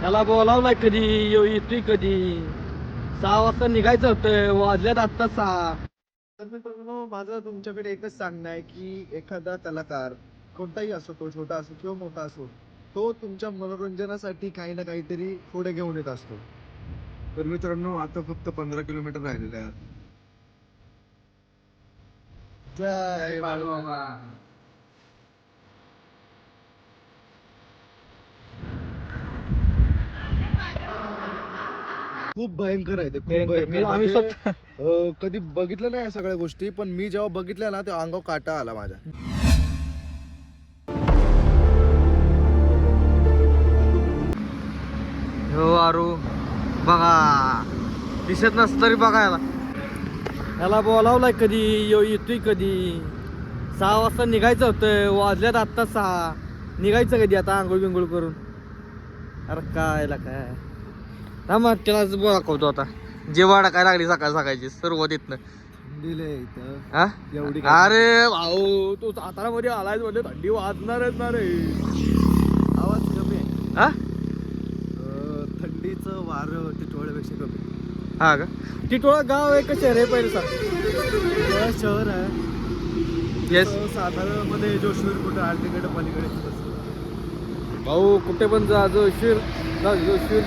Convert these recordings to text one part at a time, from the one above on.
त्याला बोलावलाय कधी येतोय कधी. 6 वाजता निघायचं होतं, वाजल्यात आत्ता 6. तर मित्रांनो, माझं तुमच्याकडे एकच सांगणं आहे की एखादा कलाकार कोणताही असो, तो छोटा असो किंवा मोठा असो, तो तुमच्या मनोरंजनासाठी काही ना काहीतरी पुढे घेऊन येत असतो. तर मित्रांनो, आता फक्त 15 किलोमीटर राहिलेले आहेत. जय बाळूमामा. खूप भयंकर आहे ते, खूप भयंकर. आम्ही म्हणजे, कधी बघितलं नाही या सगळ्या गोष्टी, पण मी जेव्हा बघितल्या ना तेव्हा अंगावर काटा आला माझ्या. हो आरू बघा, दिसत नसतं तरी बघायला. त्याला बोलावलाय कधी येतोय कधी. 6 वाजता निघायचं होतं, वाजल्यात आत्ता 6. निघायचं कधी आता आंघोळ बिंघोळ करून. अरे काय थांबा, त्यालाच बोला करतो आता. जेवाडा काय लागली सकाळ सकाळची सुरुवात इथनं. दिले इथं हा? एवढी काय- अरे भाऊ, तू सातारा मध्ये आलाय म्हणजे थंडी वाजणारच ना रे. आवाज कमी आहे. हा थंडीचं वारं टिटवाळ्यापेक्षा कमी. हा का? टिटोळा गाव आहे का शहर आहे पहिलं सांग. टिटवाळा शहर आहे. येस साताऱ्यामध्ये जोशीवर कुठं आर्टिकडे पलीकडे भाऊ, कुठे पण जा, जोशीर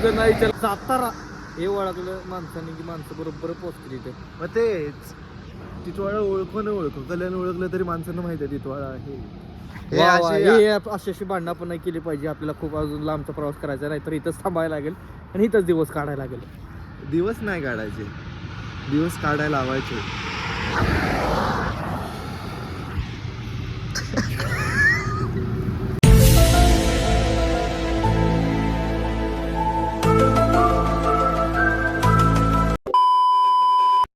जर नाही तर सातारा हे ओळखलं माणसाने की माणसं बरोबर पोहोचतील इथे. मग तेच टिटवाळा ओळखू न ओळखू कल्याण ओळखलं तरी माणसांना माहिती आहे टिटवाळा आहे. हे वा वा, अशी- अशी भांडणं पण नाही केली पाहिजे. आपल्याला खूप अजून लांबचा प्रवास करायचा नाही तर इथंच थांबायला लागेल आणि इथंच दिवस काढायला लागेल. दिवस नाही काढायचे, दिवस काढायला लावायचे.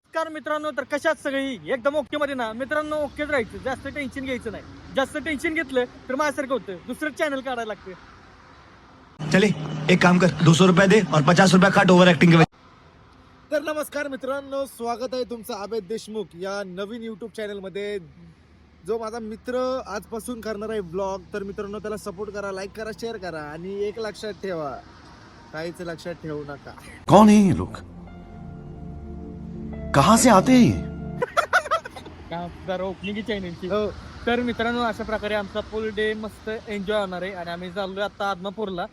नमस्कार मित्रांनो, तर कशात सगळी एकदम ओके मध्ये ना. मित्रांनो, ओकेच राहायचं, जास्त टेन्शन घ्यायचं नाही. जास्त टेन्शन घेतलं तर माझ्यासारखं होतं, दुसरं चॅनल काढायला लागतं. चले एक काम कर, 200 रुपया दे और 50 रुपया काट ओवर एक्टिंग के वजह। तर नमस्कार मित्रांनो, स्वागत आहे तुमचं अभेद देशमुख या नवीन युट्यूब चॅनलमध्ये. जो माझा मित्र आजपासून करणार आहे ब्लॉग, तर मित्रांनो त्याला सपोर्ट करा, लाईक करा, शेअर करा. आणि एक लक्षात ठेवा, काहीच लक्षात ठेवू नका. कौन है ये लोग, कहाँ से आते हैं ये? जरा ओपनिंग चॅनलची. हो, तर मित्रांनो, अशा प्रकारे आमचा फुल डे मस्त एन्जॉय होणार आहे. आणि आम्ही चाललोय आता आदमापूरला.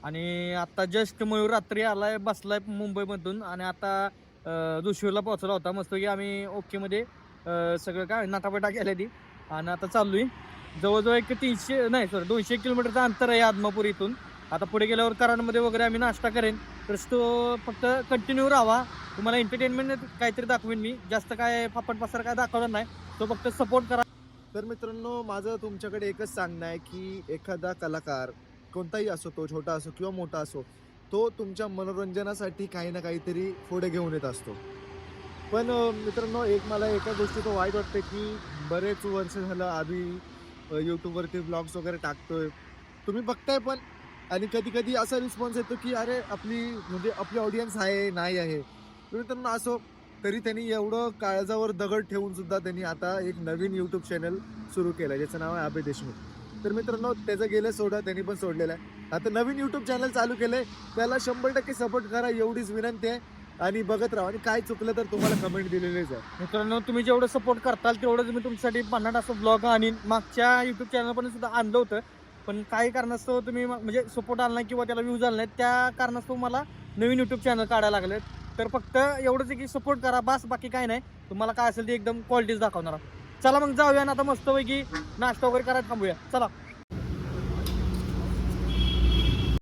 आणि आता जस्ट मयूर रात्री आलाय, बसलाय मुंबईमधून. आणि आता दुशीरला पोहोचला होता. मस्त की आम्ही ओके मध्ये सगळं काय नाटापटा केल्या ती. आणि आता चाललोय जवळजवळ एक 200 किलोमीटरचं अंतर आहे आदमापूर इथून. आता पुढे गेल्यावर कराडमध्ये वगैरे आम्ही नाश्ता करेन. तर तो फक्त कंटिन्यू राहा, तुम्हाला एंटरटेनमेंट काहीतरी दाखवेन मी. जास्त काय फापट पसार काय दाखवणार नाही, तो फक्त सपोर्ट करा. तर मित्रांनो, माझं तुमच्याकडे एकच सांगणं आहे की एखादा कलाकार कोणताही असो, तो छोटा असो किंवा मोठा असो, तो तुमच्या मनोरंजनासाठी काही ना काहीतरी पुढे घेऊन येत असतो. पण मित्रांनो, मला एका गोष्टीचं वाईट वाटतं की बरेच वर्ष झालं आम्ही यूट्यूबवरती ब्लॉग्स वगैरे टाकतोय, तुम्ही बघताय पण. आणि कधी कधी असा रिस्पॉन्स येतो की अरे आपली ऑडियन्स आहे नाही आहे. तर मित्रांनो, असो तरी त्यांनी एवढं काळजावर दगड ठेवून सुद्धा त्यांनी आता एक नवीन यूट्यूब चॅनल सुरू केलं आहे, ज्याचं नाव आहे अभय देशमुख. तर मित्रांनो, त्याचं गेलं सोडा, त्यांनी पण सोडलेलं आहे. आता नवीन यूट्यूब चॅनल चालू केलंय, त्याला 100% सपोर्ट करा, एवढीच विनंती आहे. आणि बघत राहा, आणि काय चुकलं तर तुम्हाला कमेंट दिलेलीच आहे. मित्रांनो, तुम्ही जेवढं सपोर्ट करताल तेवढंच मी तुमच्यासाठी 50 असं ब्लॉग आणि मागच्या युट्यूब चॅनल पण सुद्धा आणलं होतं. पण काही कारणास्तव तुम्ही म्हणजे सपोर्ट आला नाही किंवा त्याला व्ह्यूज आले नाहीत, त्या कारणास्तव मला नवीन युट्यूब चॅनल काढायला लागले. तर फक्त एवढंच आहे की सपोर्ट करा, बस. बाकी काय नाही, तुम्हाला काय असेल ते एकदम क्वालिटीज दाखवणार. चला मग जाऊया ना आता मस्तपैकी नाश्ता वगैरे करायला थांबूया, चला.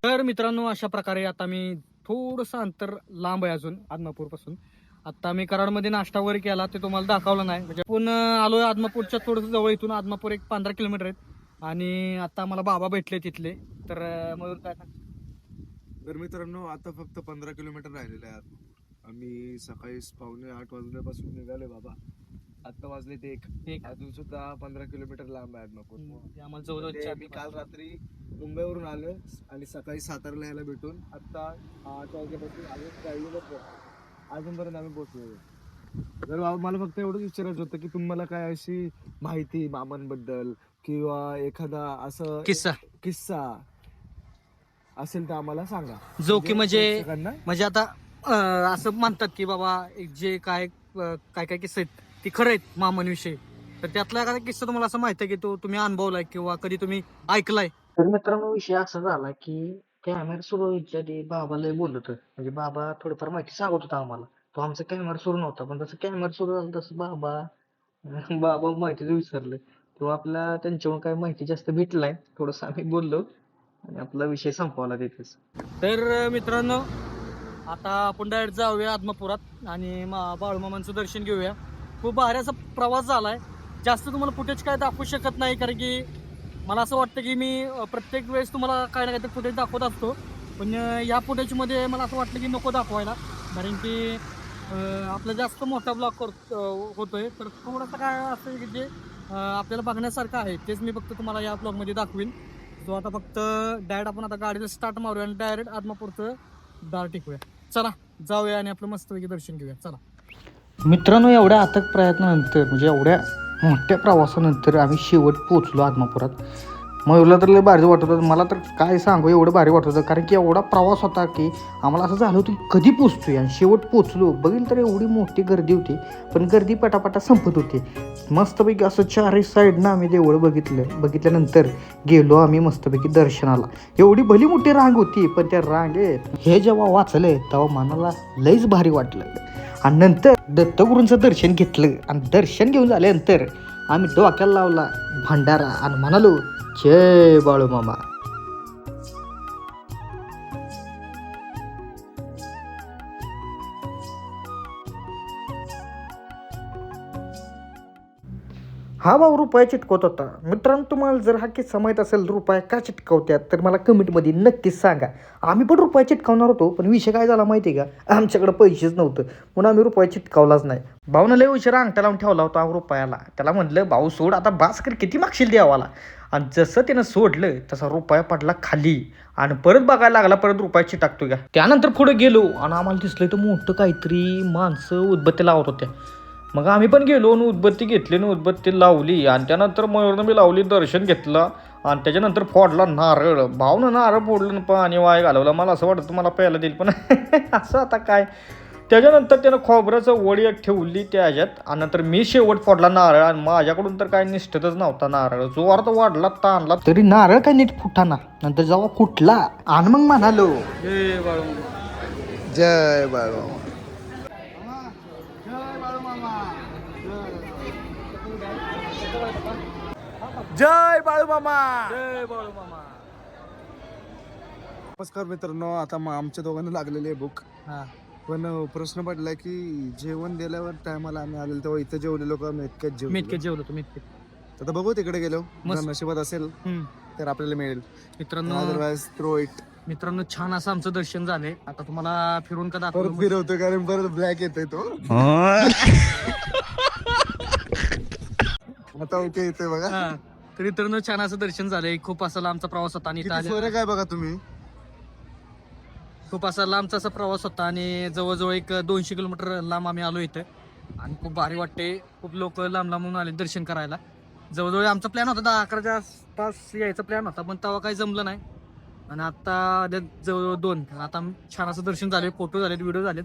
तर मित्रांनो, अशा प्रकारे आता मी थोडंसं अंतर लांब आहे अजून आदमापूर पासून. आता मी कराडमध्ये नाश्ता वगैरे केला, ते तुम्हाला दाखवलं नाही. म्हणजे पण आलोय आदमापूरच्या थोडंसं जवळ. इथून आदमापूर एक 15 किलोमीटर आहेत. आणि आता मला बाबा भेटले तिथले. तर मग काय सांग. तर मित्रांनो, आता फक्त 15 किलोमीटर राहिलेले आहेत. आम्ही सकाळी 7:45 वाजल्यापासून निघाले बाबा. आता वाजले ते एक, अजून सुद्धा 15 किलोमीटर लांब आहे आदमापूर. आम्हाला जवळ मी काल रात्री मुंबईवरून आलो आणि सकाळी सातारला यायला भेटून आता 8 वाजल्यापासून अजूनपर्यंत आम्ही पोहोचलो. तर मला फक्त एवढंच विचारायचं होतं की तुम्हाला काय अशी माहिती मामांबद्दल किंवा एखादा असं किस्सा किस्सा असेल तर आम्हाला सांगा. जो की म्हणजे प्रेक्षकांना म्हणजे आता असं म्हणतात की बाबा जे काय काय किस्से आहेत ते खरं आहेत मामांविषयी, तर त्यातला एखादा किस्सा तुम्हाला असं माहिती आहे की तो तुम्ही अनुभवलाय किंवा कधी तुम्ही ऐकलाय? तर मित्रांनो विषय असा झाला की कॅमेरा सुरू व्हायच्या आधी बाबा लय बोलत होते. म्हणजे बाबा थोडंफार माहिती सांगत होता आम्हाला. तो आमचा कॅमेरा सुरू नव्हता, पण जसं कॅमेरा सुरू झाला तसं बाबा माहितीच विसरले किंवा आपल्याला त्यांच्याकडून काही माहिती जास्त भेटली नाही. थोडंसं आम्ही बोललो आणि आपला विषय संपवला तिथेच. तर मित्रांनो आता आपण डायरेक्ट जाऊया आदमापुरात आणि बाळूमामांचं दर्शन घेऊया. खूप भारी असा प्रवास झालाय. जास्त तुम्हाला फुटेज काय दाखवू शकत नाही, कारण की मला असं वाटतं की मी प्रत्येक वेळेस तुम्हाला काय ना काहीतरी फुटेज दाखवत असतो, पण या फुटेजमध्ये मला असं वाटलं की नको दाखवायला, कारण की आपला जास्त मोठा ब्लॉग होतोय. तर थोडंसं काय असं की जे आपल्याला बघण्यासारखं आहे तेच मी फक्त तुम्हाला या ब्लॉगमध्ये दाखवीन. जो आता फक्त डायरेक्ट आपण आता गाडीचं स्टार्ट मारूया आणि डायरेक्ट आदमापूरचं दार टिकूया. चला जाऊया आणि आपलं मस्तपैकी दर्शन घेऊया. चला मित्रांनो, एवढ्या अथक प्रयत्नानंतर म्हणजे एवढ्या मोठ्या प्रवासानंतर आम्ही शेवट पोहोचलो आदमापुरात. मयूरला तर लय भारी वाटत होतं, मला तर काय सांगू एवढं भारी वाटत होतं, कारण की एवढा प्रवास होता की आम्हाला असं झालं होतं की कधी पोचतोय. आणि शेवट पोचलो, बघील तर एवढी मोठी गर्दी होती, पण गर्दी पटापटा संपत होती. मस्तपैकी असं चारही साईडनं आम्ही देवळं बघितल्यानंतर गेलो आम्ही मस्तपैकी दर्शनाला. एवढी भली मोठी रांग होती, पण त्या रांगेत हे जेव्हा वाचले तेव्हा मनाला लईच भारी वाटलं. आणि नंतर दत्तगुरूंचं दर्शन घेतलं आणि दर्शन घेऊन झाल्यानंतर आम्ही डोक्याला लावला भंडारा आणि म्हणालो जय बाळूमामा. हा भाऊ रुपया चिटकवत होता. मित्रांनो, तुम्हाला जर हा किस्सा माहीत असेल रुपया का चिटकवत्यात तर मला कमेंटमध्ये नक्कीच सांगा. आम्ही पण रुपया चिटकावणार होतो, पण विषय काय झाला माहिती आहे का, आमच्याकडे पैसेच नव्हतं म्हणून आम्ही रुपया चिटकावलाच नाही. भाऊनं लय उशिरा अंगठा लावून ठेवला होता रुपयाला. त्याला म्हटलं भाऊ सोड आता, बास कर, किती मागशील देवाला. आणि जसं त्यानं सोडलं तसा रुपया पडला खाली आणि परत बघायला लागला, परत रुपया चिटकतो का. त्यानंतर पुढे गेलो आणि आम्हाला दिसलं तर मोठं काहीतरी माणसं उदबत्ती लावत होत्या. मग आम्ही पण गेलो आणि उदबत्ती घेतली आणि उदबत्ती लावली आणि त्यानंतर मयूरनं मी लावली, दर्शन घेतलं आणि त्याच्यानंतर फोडला नारळ. भावनं नारळ फोडलं आणि पाणी वाय घालवलं. मला असं वाटतं तुम्हाला प्यायला देईल, पण असं आता काय. त्याच्यानंतर त्यानं खोबऱ्याचं वडी एक ठेवली त्याच्यात आणि नंतर मी शेवट फोडला नारळ. आणि माझ्याकडून तर काय निष्ठतच नव्हता नारळ, जो अर्थ वाढला ताणला तरी नारळ काय नीट फुटाना. नंतर जेव्हा फुटला आणि मग म्हणालो जय बाळू. जय बाळूमामा. जय बाळूमामा. जय बाळू मामा. नमस्कार मित्रांनो, आता आमच्या दोघांना लागलेली आहे भूक, हा पण प्रश्न पडला की जेवण दिल्यावर टायमाला आम्ही आलेलो तेव्हा इथं जेवलेलो का मेतक्यात मेतके जेवलो. जेवलो तुम्ही. आता बघू तिकडे गेलो, मस्त. जर नशिबात असेल तर आपल्याला मिळेल, मित्रांनो अदरवाइज थ्रो इट. मित्रांनो छान असं आमचं दर्शन झालंय. आता तुम्हाला फिरून का परत दाखवलं. फिरवतोय कारण परत ब्लॅक येतोय तो. आता ओके येतोय बघा. हा. तर मित्रांनो छान असं दर्शन झालंय. खूप असा लांबचा प्रवास होता आणि इथं किती सोयरे काय बघा तुम्ही. खूप असा लांबचा असा प्रवास होता आणि जवळजवळ एक 200 किलोमीटर लांब आम्ही आलो इथं. आणि खूप भारी वाटते. खूप लोक लांब लांबून आले दर्शन करायला. जवळजवळ आमचा प्लॅन होता 10-11च्या आसपास यायचा प्लॅन होता, पण तेव्हा काही जमलं नाही. आणि आता जवळजवळ 2. आता छान असं दर्शन झाले, फोटो झालेत, व्हिडिओ झालेत.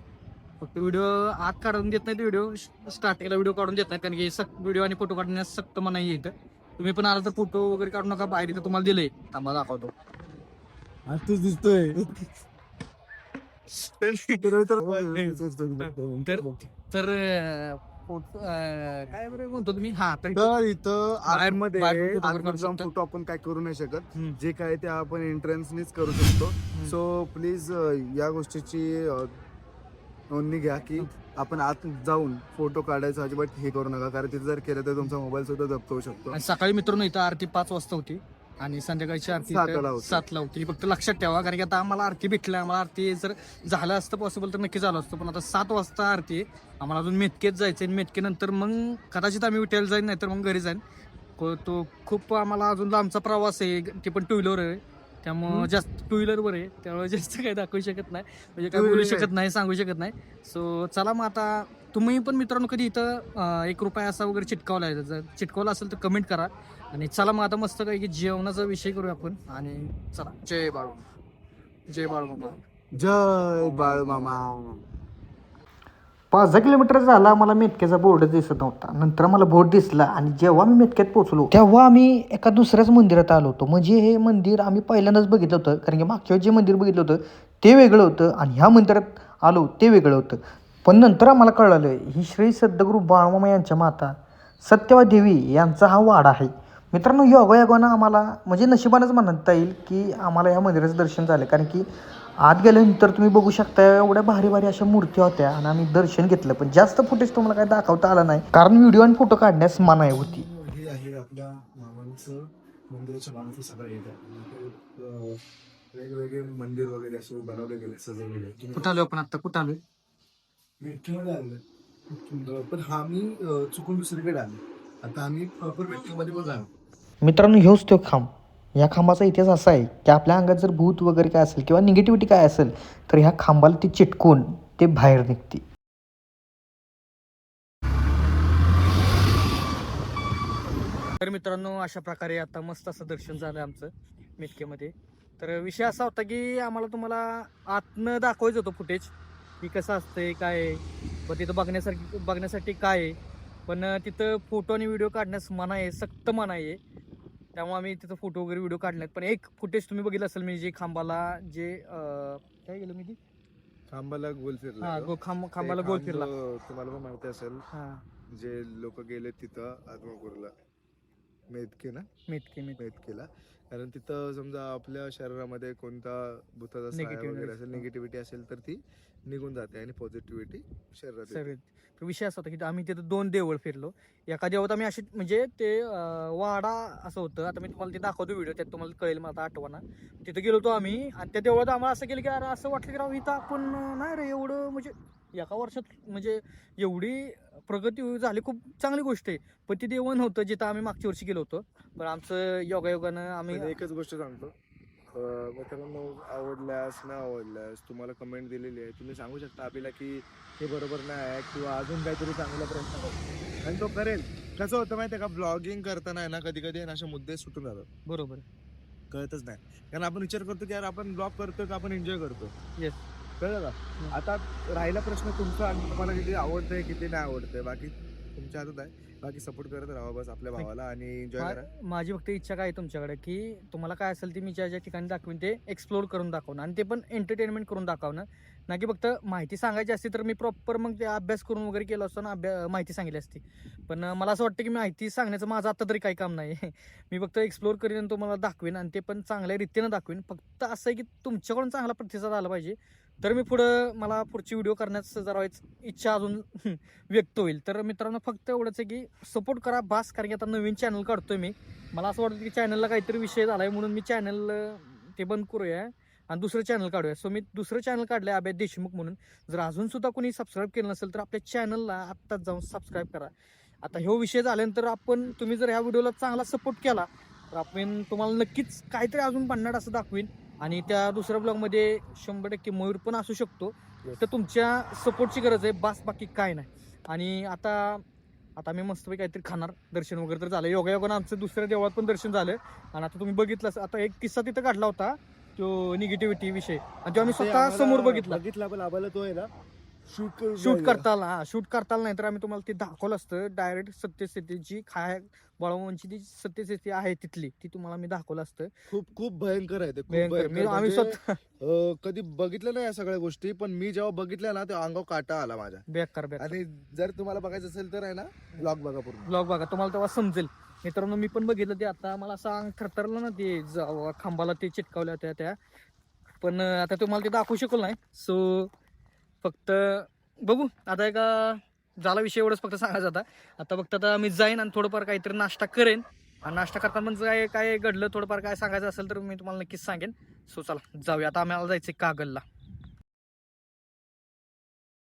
फक्त व्हिडिओ आत काढून देत नाहीत, व्हिडिओ स्टार्टिंगला व्हिडिओ काढून देत नाहीत, कारण की व्हिडिओ आणि फोटो काढण्यास सक्त मनाई आहे इथं. तुम्ही पण आला तर फोटो वगैरे काढू नका, बाहेर इथं तुम्हाला दिलंय. थांबा दाखवतो. तूच दिसतोय. तर काय बरं म्हणतो तुम्ही. हा तर तर इथं आतमध्ये बाहेर photo आतमध्ये जाऊन शकतो. फोटो आपण काय करू नाही शकत. हम्म. जे काय ते आपण एंट्रन्सनीच करू शकतो. सो प्लीज या गोष्टीची नोंदणी घ्या की आपण आत जाऊन फोटो काढायचं अजिबात हे करू नका, कारण तिथे जर केलं तर तुमचा मोबाईल सुद्धा जप्त होऊ शकतो. आणि सकाळी मित्रांनो इथं आरती 5 वाजता होती आणि संध्याकाळची आरती 7ला होती. 7ला होती. फक्त लक्षात ठेवा, कारण की आता आम्हाला आरती भेटली. आम्हाला आरती जर झालं असतं पॉसिबल तर नक्की झालं असतं, पण आता 7 वाजता आरती आहे. आम्हाला अजून मेतकेच जायचं आहे. मेतकेनंतर मग कदाचित आम्ही विठ्ठल जाईन, नाहीतर मग घरी जाईन. तो खूप आम्हाला अजून लांबचा प्रवास आहे, ते पण 2 व्हीलर आहे. त्यामुळं जास्त 2 व्हीलरवर आहे, त्यामुळे जास्त काही दाखवू शकत नाही, म्हणजे काय बोलू शकत नाही, सांगू शकत नाही. सो चला मग आता तुम्ही पण मित्रांनो कधी इथं 1 रुपया असा वगैरे चिटकावला आहे, जर चिटकावला असेल तर कमेंट करा. आणि चला मग आता मस्त काही की जेवणाचा विषय करूया आपण. आणि चला जय बाळू. जय बाळमामा. जय बाळमामा. 5 किलोमीटर झाला मला मेटक्याचा बोर्ड दिसत नव्हता. नंतर मला बोर्ड दिसला आणि जेव्हा मी मेटक्यात पोहोचलो तेव्हा आम्ही एका दुसऱ्याच मंदिरात आलो होतो. म्हणजे हे मंदिर आम्ही पहिल्यांदाच बघितलं होतं, कारण की मागच्या वेळेस जे मंदिर बघितलं होतं ते वेगळं होतं आणि ह्या मंदिरात आलो ते वेगळं होतं. पण नंतर आम्हाला कळालं ही श्री सद्गुरू बाळमामा यांच्या माता सत्यवा देवी यांचा हा वाडा आहे. मित्रांनो, योगायोगानं आम्हाला म्हणजे नशिबानंच म्हणता येईल की आम्हाला या मंदिराचं दर्शन झालं, कारण की आत गेल्यानंतर तुम्ही बघू शकता एवढ्या भारी भारी अशा मूर्त्या होत्या आणि आम्ही दर्शन घेतलं. पण जास्त फुटेज तुम्हाला काय दाखवता आला नाही, कारण व्हिडिओ आणि फोटो काढण्यास मनाई होती. हे आहे आपल्या मामांचं मंदिराच्या मामाचं सगळं येत वेगवेगळे मंदिर वगैरे असे बनवले गेले, सजवलेले. कुठं आलो आपण आता? कुठं आलोय? मेट्रोमध्ये आलं पण आम्ही चुकून दुसरीकडे आलो. आता आम्ही प्रॉपर मेट्रोमध्ये पण जाणार. मित्रांनो, ह्योच तो खांब. या खांबाचा इतिहास असा आहे की आपल्या अंगात जर भूत वगैरे काय असेल किंवा निगेटिव्हिटी काय असेल तर ह्या खांबाला ती चिटकून ते बाहेर निघते. तर मित्रांनो, अशा प्रकारे आता मस्त असं दर्शन झालं आमचं मेटकेमध्ये. तर विषय असा होता की आम्हाला तुम्हाला आतनं दाखवायचं होतं फुटेज की कसं असतंय काय आहे, व तिथं बघण्यासाठी काय आहे. पण तिथं फोटो आणि व्हिडिओ काढण्यास मनाई आहे, सक्त मनाई आहे. त्यामुळे आम्ही तिथं फोटो वगैरे व्हिडिओ काढलेत. पण एक फुटेज तुम्ही बघितलं असेल मी जे खांबाला जे काय गेलं मी ती खांबाला गोल फिरला. खांबाला गोल फिरला. तुम्हाला पण माहिती असेल हा, जे लोक गेले तिथं आत्मापूरला मेतकेला, कारण तिथं समजा आपल्या शरीरामध्ये कोणता भूताचा साया वगैरे असेल, निगेटिव्हिटी असेल तर ती निघून जाते आणि पॉझिटिव्हिटी शरीरात येते. सर तर विषय असा होता की आम्ही तिथं 2 देवळ फिरलो. एका देवळात आम्ही असे म्हणजे ते वाडा असं होतं. आता मी तुम्हाला ते दाखवतो व्हिडिओ, त्यात तुम्हाला कळेल. मला आता आठवणा. तिथं गेलो होतो आम्ही आणि त्या देवळात आम्हाला असं केलं की अरे असं वाटलं की राव इथं आपण नाही रे एवढं म्हणजे एका वर्षात म्हणजे एवढी प्रगती झाली, खूप चांगली गोष्ट आहे. पण ती देवळ नव्हतं जिथं आम्ही मागच्या वर्षी गेलो होतो. पण आमचं योगायोगानं आम्ही पण एकच गोष्ट सांगतो, मित्रांनो, आवडल्यास न आवडल्यास तुम्हाला कमेंट दिलेली आहे, तुम्ही सांगू शकता आपल्याला की हे बरोबर नाही आहे किंवा अजून काहीतरी चांगला प्रयत्न करू आणि तो करेल. कसं होतं माहिती आहे का, ब्लॉगिंग करताना आहे ना कधी कधी असे मुद्दे सुटून जातात, बरोबर कळतच नाही. कारण आपण विचार करतो की यार आपण ब्लॉग करतोय का आपण एन्जॉय करतो. येस. कळलं का? आता राहिला प्रश्न तुमचा आणि तुम्हाला किती आवडतंय किती नाही आवडतंय, बाकी तुमच्या हातात आहे. बाकी सपोर्ट करत राहा बस आपल्या भावाला आणि एन्जॉय करा. माझी फक्त इच्छा काय आहे तुमच्याकडे की तुम्हाला काय असेल ते मी ज्या ज्या ठिकाणी दाखवीन ते एक्सप्लोर करून दाखवणं आणि ते पण एंटरटेनमेंट करून दाखवणं, ना की फक्त माहिती सांगायची असती तर मी प्रॉपर मग ते अभ्यास करून वगैरे केलं असतं ना, माहिती सांगितली असती. पण मला असं वाटतं की माहिती सांगण्याचं माझं आता तरी काही काम नाही. मी फक्त एक्सप्लोर करीन आणि तुम्हाला दाखवेन आणि ते पण चांगल्या रीतीनं दाखवेन. फक्त असं आहे की तुमच्याकडून चांगला प्रतिसाद आला पाहिजे तर मी मला पुढची व्हिडिओ करण्यास जरा इच्छा अजून व्यक्त होईल. तर मित्रांनो, फक्त एवढंच आहे की सपोर्ट करा बास, कारण की आता नवीन चॅनल काढतोय मी. मला असं वाटतं की चॅनलला काहीतरी विषय झाला आहे म्हणून मी चॅनल ते बंद करूया आणि दुसरं चॅनल काढूया. सो मी दुसरं चॅनल काढलं आहे अभय देशमुख म्हणून. जर अजून सुद्धा कोणी सबस्क्राईब केलं नसेल तर आपल्या चॅनलला आत्ताच जाऊन सबस्क्राईब करा. आता ह्यो विषय झाल्यानंतर तुम्ही जर ह्या व्हिडिओला चांगला सपोर्ट केला तर आपण तुम्हाला नक्कीच काहीतरी अजून भन्नाट असं दाखवीन आणि त्या दुसऱ्या ब्लॉगमध्ये 100% मयूर पण असू शकतो. तर तुमच्या सपोर्टची गरज आहे बास, बाकी काय नाही. आणि आता मी मस्तपैकी काहीतरी खाणार. दर्शन वगैरे तर झालं, योगायोगानं आमचं दुसऱ्या देवळात पण दर्शन झालं. आणि आता तुम्ही बघितलं आता एक किस्सा तिथं काढला होता तो निगेटिव्हिटी विषय, आणि तो आम्ही स्वतः समोर बघितला. पण आम्हाला तो आहे ना शूट करता आला नाही तर आम्ही तुम्हाला ते दाखवलं असतं. डायरेक्ट सत्यस्थिती जी बाळामामांची ती सत्यस्थिती आहे तिथली ती तुम्हाला मी दाखवलं असतं. खूप खूप भयंकर आहे ते, खूप भयंकर. भयंकर. आम्ही स्वतः कधी बघितलं नाही या सगळ्या गोष्टी, पण मी जेव्हा बघितल्या ना तेव्हा अंगावर काटा आला माझ्या. बेकार. आणि जर तुम्हाला बघायचं असेल तर आहे ना ब्लॉग बघा पूर्ण. ब्लॉग बघा, तुम्हाला तेव्हा समजेल. मित्रांनो, मी पण बघितलं ते. आता मला असं अंग थरथरलं ना ते खांबाला ते चिटकावल्या होत्या त्या. पण आता तुम्हाला ते दाखवू शकलो नाही. सो फक्त बघू आता झाला विषय एवढंच फक्त सांगायचं होता. आता फक्त आता मी जाईन आणि थोडंफार काहीतरी नाश्ता करेन आणि नाश्ता करताना पण काय घडलं थोडंफार काय सांगायचं असेल तर मी तुम्हाला नक्कीच सांगेन. सो चला जाऊया आता, आम्हाला जायचं कागलला.